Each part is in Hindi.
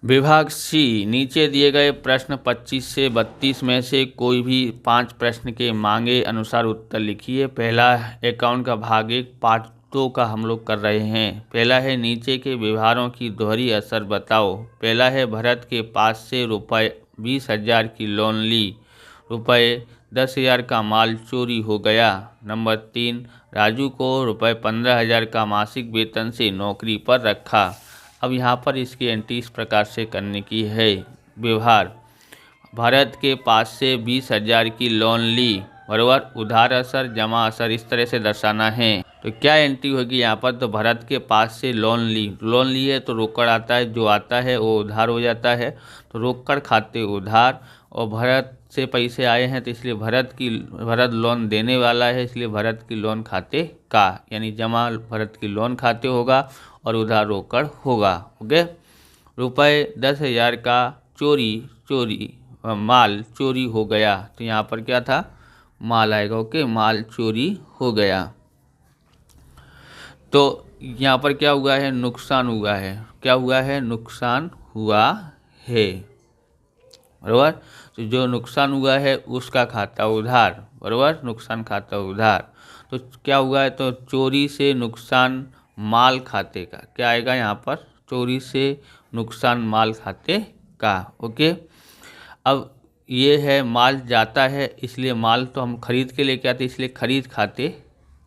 विभाग सी, नीचे दिए गए प्रश्न 25 से 32 में से कोई भी 5 प्रश्न के मांगे अनुसार उत्तर लिखिए। पहला अकाउंट का भाग 1 पार्ट 2 का हम लोग कर रहे हैं। पहला है नीचे के व्यवहारों की दोहरी असर बताओ। पहला है भरत के पास से रुपये 20,000 की लोन ली, रुपये 10,000 का माल चोरी हो गया। नंबर 3, राजू को रुपये 15,000 का मासिक वेतन से नौकरी पर रखा। अब यहाँ पर इसकी एंट्री इस प्रकार से करने की है। व्यवहार, भरत के पास से 20,000 की लोन ली, बराबर, उधार असर जमा असर इस तरह से दर्शाना है। तो क्या एंट्री होगी यहाँ पर? तो भरत के पास से लोन ली है तो रोकड़ आता है, जो आता है वो उधार हो जाता है, तो रोकड़ खाते उधार। और भरत से पैसे आए हैं तो इसलिए भरत लोन देने वाला है, इसलिए भरत की लोन खाते का, यानी जमा भरत की लोन खाते होगा और उधार रोकड़ होगा। ओके। रुपये 10,000 का माल चोरी हो गया, तो यहाँ पर क्या था? माल आएगा। ओके, माल चोरी हो गया। तो यहाँ पर क्या हुआ है? नुकसान हुआ है। क्या हुआ है? नुकसान हुआ है, बराबर। तो जो नुकसान हुआ है उसका खाता उधार, बराबर, नुकसान खाता उधार। तो क्या हुआ है? तो चोरी से नुकसान माल खाते का, क्या आएगा यहाँ पर? चोरी से नुकसान माल खाते का। ओके। अब ये है माल जाता है, इसलिए माल तो हम खरीद के लेके आते, इसलिए खरीद खाते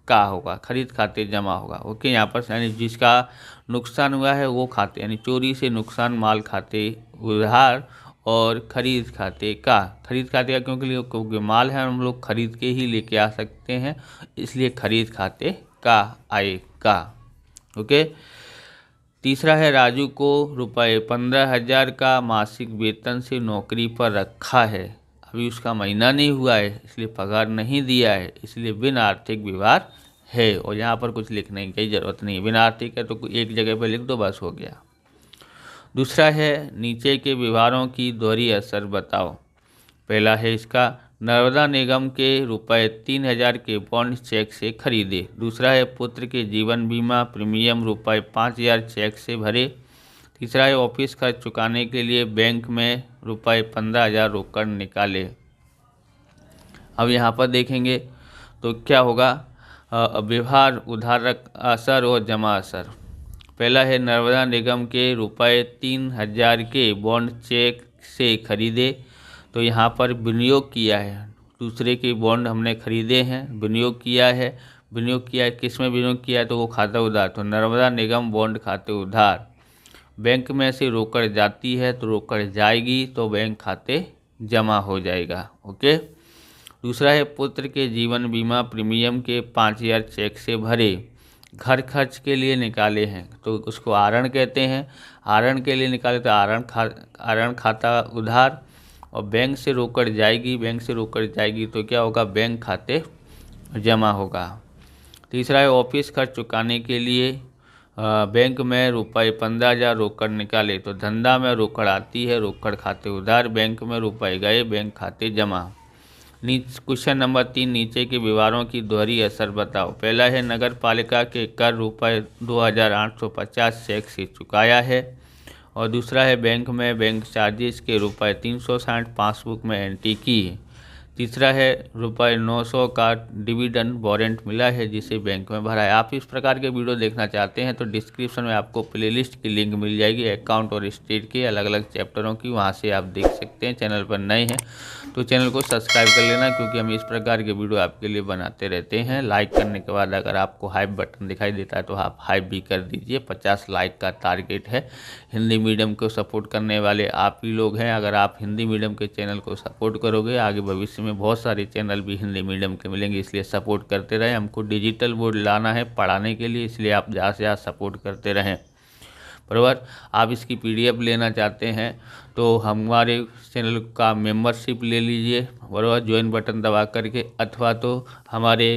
का होगा, खरीद खाते जमा होगा। ओके। यहाँ पर यानी जिसका नुकसान हुआ है वो खाते, यानी चोरी से नुकसान माल खाते उधार और खरीद खाते का। खरीद खाते का क्योंकि माल है, हम लोग खरीद के ही लेके आ सकते हैं, इसलिए खरीद खाते का आएगा। ओके। तीसरा है राजू को रुपये 15,000 का मासिक वेतन से नौकरी पर रखा है। अभी उसका महीना नहीं हुआ है, इसलिए पगार नहीं दिया है, इसलिए बिन आर्थिक व्यवहार है। और यहाँ पर कुछ लिखने की ज़रूरत नहीं, बिन आर्थिक है तो एक जगह पर लिख दो, बस हो गया। दूसरा है नीचे के व्यवहारों की दोहरी असर बताओ। पहला है इसका, नर्मदा निगम के रुपये 3,000 के बॉन्ड चेक से खरीदे। दूसरा है पुत्र के जीवन बीमा प्रीमियम रुपये 5,000 चेक से भरे। तीसरा है ऑफिस खर्च चुकाने के लिए बैंक में रुपये 15,000 रोकड़ निकाले। अब यहाँ पर देखेंगे तो क्या होगा? व्यवहार, उधार असर और जमा असर। पहला है नर्मदा निगम के रुपये 3,000 के बॉन्ड चेक से खरीदे, तो यहाँ पर विनियोग किया है, दूसरे के बॉन्ड हमने खरीदे हैं, विनियोग किया है। विनियोग किया है, किस में विनियोग किया है? तो वो खाता उधार, तो नर्मदा निगम बॉन्ड खाते उधार। बैंक में से रोकड़ जाती है तो रोकड़ जाएगी तो बैंक खाते जमा हो जाएगा। ओके। दूसरा है पुत्र के जीवन बीमा प्रीमियम के 5,000 चेक से भरे, घर खर्च के लिए निकाले हैं, तो उसको आरण कहते हैं। आरण के लिए निकाले तो आरण खाता उधार। और बैंक से रोकड़ जाएगी तो क्या होगा? बैंक खाते जमा होगा। तीसरा है ऑफिस खर्च चुकाने के लिए बैंक में रुपये 15,000 रोकड़ निकाले, तो धंधा में रोकड़ आती है, रोकड़ खाते उधार, बैंक में रुपये गए, बैंक खाते जमा। क्वेश्चन नंबर 3, नीचे के व्यवहारों की दोहरी असर बताओ। पहला है नगर पालिका के कर रुपये 2,850 चेक से चुकाया है। और दूसरा है बैंक में बैंक चार्जेस के रुपये 360 पासबुक में एंट्री की है। तीसरा है रुपये 900 का डिविडेंड वारंट मिला है जिसे बैंक में भरा है। आप इस प्रकार के वीडियो देखना चाहते हैं तो डिस्क्रिप्शन में आपको प्लेलिस्ट की लिंक मिल जाएगी अकाउंट और स्टेट के अलग अलग चैप्टरों की, वहां से आप देख सकते हैं। चैनल पर नए हैं तो चैनल को सब्सक्राइब कर लेना, क्योंकि हम इस प्रकार के वीडियो आपके लिए बनाते रहते हैं। लाइक करने के बाद अगर आपको हाइप बटन दिखाई देता है तो आप हाइप भी कर दीजिए। 50 लाइक का टारगेट है। हिंदी मीडियम को सपोर्ट करने वाले आप ही लोग हैं। अगर आप हिंदी मीडियम के चैनल को सपोर्ट करोगे, आगे भविष्य में बहुत सारे चैनल भी हिंदी मीडियम के मिलेंगे, इसलिए सपोर्ट करते रहें। हमको डिजिटल बोर्ड लाना है पढ़ाने के लिए, इसलिए आप ज़्यादा से ज़्यादा सपोर्ट करते रहें, बराबर। आप इसकी पीडीएफ लेना चाहते हैं तो हमारे चैनल का मेंबरशिप ले लीजिए, बराबर, ज्वाइन बटन दबा करके, अथवा तो हमारे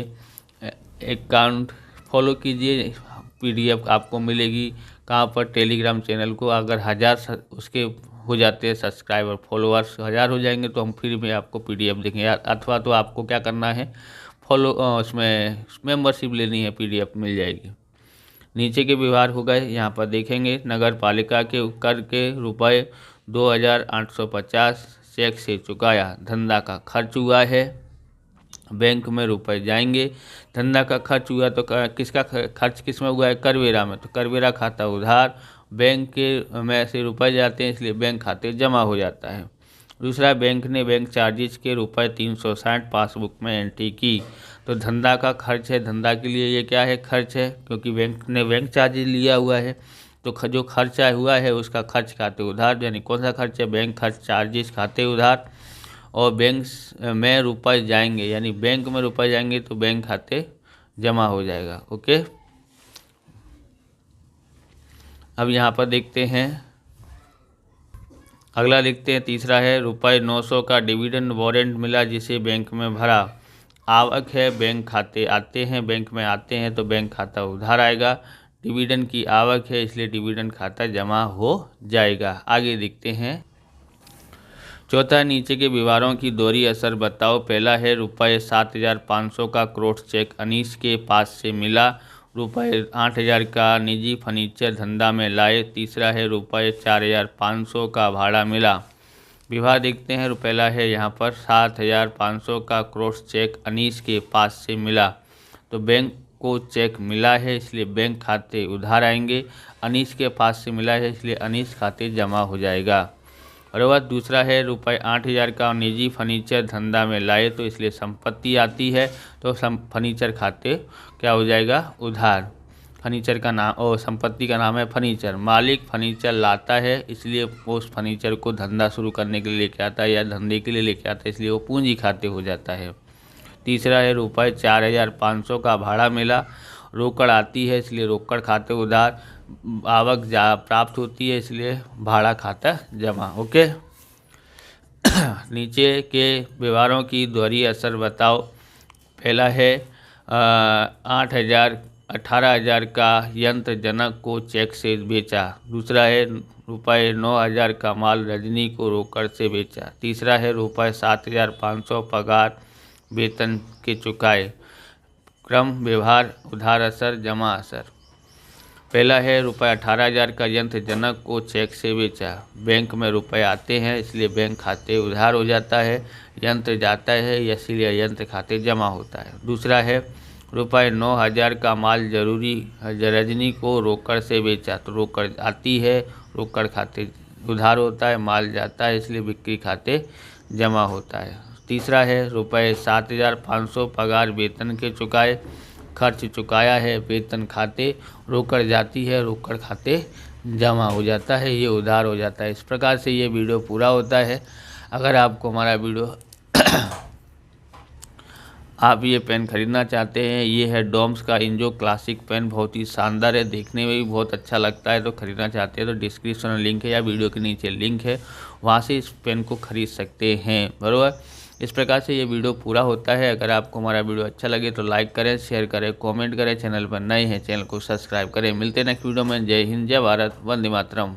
अकाउंट फॉलो कीजिए। पीडीएफ आपको मिलेगी कहाँ पर? टेलीग्राम चैनल को। अगर 1000 उसके हो जाते हैं सब्सक्राइबर, फॉलोअर्स 1000 हो जाएंगे तो हम फ्री में आपको पीडीएफ देंगे। अथवा तो आपको क्या करना है, उसमें मेंबरशिप लेनी है, पीडीएफ मिल जाएगी। नीचे के व्यवहार हो गए। यहाँ पर देखेंगे नगर पालिका के कर के रुपये 2850 चेक से चुकाया, धंधा का खर्च हुआ है। बैंक में रुपए जाएंगे, धंधा का खर्च हुआ तो किसका खर्च किस में हुआ है, करवेरा में, तो करवेरा खाता उधार, बैंक के में से रुपए जाते हैं इसलिए बैंक खाते जमा हो जाता है। दूसरा, बैंक ने बैंक चार्जेस के रुपये 360 पासबुक में एंट्री की, तो धंधा का खर्च है, धंधा के लिए ये क्या है, खर्च है, क्योंकि बैंक ने बैंक चार्जेस लिया हुआ है। तो जो खर्चा हुआ है उसका खर्च खाते उधार, यानी कौन सा खर्च है, बैंक खर्च चार्जेस खाते उधार। और बैंक में रुपए जाएंगे, यानी बैंक में रुपए जाएंगे तो बैंक खाते जमा हो जाएगा। ओके, अब यहाँ पर देखते हैं, अगला देखते हैं। तीसरा है रुपये 900 का डिविडेंड वारंट मिला जिसे बैंक में भरा। आवक है, बैंक खाते आते हैं, बैंक में आते हैं तो बैंक खाता उधार आएगा। डिविडेंड की आवक है इसलिए डिविडेंड खाता जमा हो जाएगा। आगे देखते हैं। चौथा, नीचे के व्यवहारों की दोहरी असर बताओ। पहला है रुपये 7500 का क्रॉस चेक अनीश के पास से मिला, रुपये 8000 का निजी फर्नीचर धंधा में लाए। तीसरा है रुपये 4500 का भाड़ा मिला। व्यवहार देखते हैं। पहला है यहाँ पर 7500 का क्रॉस चेक अनीश के पास से मिला, तो बैंक को चेक मिला है इसलिए बैंक खाते उधार आएंगे। अनीश के पास से मिला है इसलिए अनीश खाते जमा हो जाएगा। और वह दूसरा है रुपये 8000 का निजी फर्नीचर धंधा में लाए, तो इसलिए संपत्ति आती है तो फर्नीचर खाते क्या हो जाएगा, उधार। फर्नीचर का नाम और संपत्ति का नाम है फर्नीचर। मालिक फर्नीचर लाता है इसलिए वो उस फर्नीचर को धंधा शुरू करने के लिए लेके आता है या धंधे के लिए लेके आता है, इसलिए वो पूंजी खाते हो जाता है। तीसरा है रुपये 4500 का भाड़ा मिला, रोकड़ आती है इसलिए रोकड़ खाते उधार। आवक प्राप्त होती है इसलिए भाड़ा खाता जमा। ओके, नीचे के व्यवहारों की दोहरी असर बताओ। पहला है 18,000 का यंत्र जनक को चेक से बेचा। दूसरा है रुपये 9,000 का माल रजनी को रोकड़ से बेचा। तीसरा है रुपये 7,500 पगार वेतन के चुकाए। क्रम, व्यवहार, उधार असर, जमा असर। पहला है रुपये 18,000 का यंत्र जनक को चेक से बेचा। बैंक में रुपए आते हैं इसलिए बैंक खाते उधार हो जाता है, यंत्र जाता है इसलिए यंत्र खाते जमा होता है। दूसरा है रुपये 9,000 का माल जरूरी रजनी को रोकड़ से बेचा, तो रोकड़ आती है, रोकड़ खाते उधार होता है, माल जाता है इसलिए बिक्री खाते जमा होता है। तीसरा है रुपये 7,500 पगार वेतन के चुकाए। खर्च चुकाया है, वेतन खाते, रोकड़ जाती है, रोकड़ खाते जमा हो जाता है, ये उधार हो जाता है। इस प्रकार से ये वीडियो पूरा होता है। अगर आपको हमारा वीडियो आप ये पेन ख़रीदना चाहते हैं, ये है डॉम्स का इंजो क्लासिक पेन, बहुत ही शानदार है, देखने में भी बहुत अच्छा लगता है। तो ख़रीदना चाहते हैं तो डिस्क्रिप्शन में लिंक है या वीडियो के नीचे लिंक है, वहाँ से इस पेन को ख़रीद सकते हैं। बराबर, इस प्रकार से ये वीडियो पूरा होता है। अगर आपको हमारा वीडियो अच्छा लगे तो लाइक करें, शेयर करें, कमेंट करें। चैनल पर नए हैं चैनल को सब्सक्राइब करें। मिलते हैं नेक्स्ट वीडियो में। जय हिंद, जय भारत, वंदे मातरम।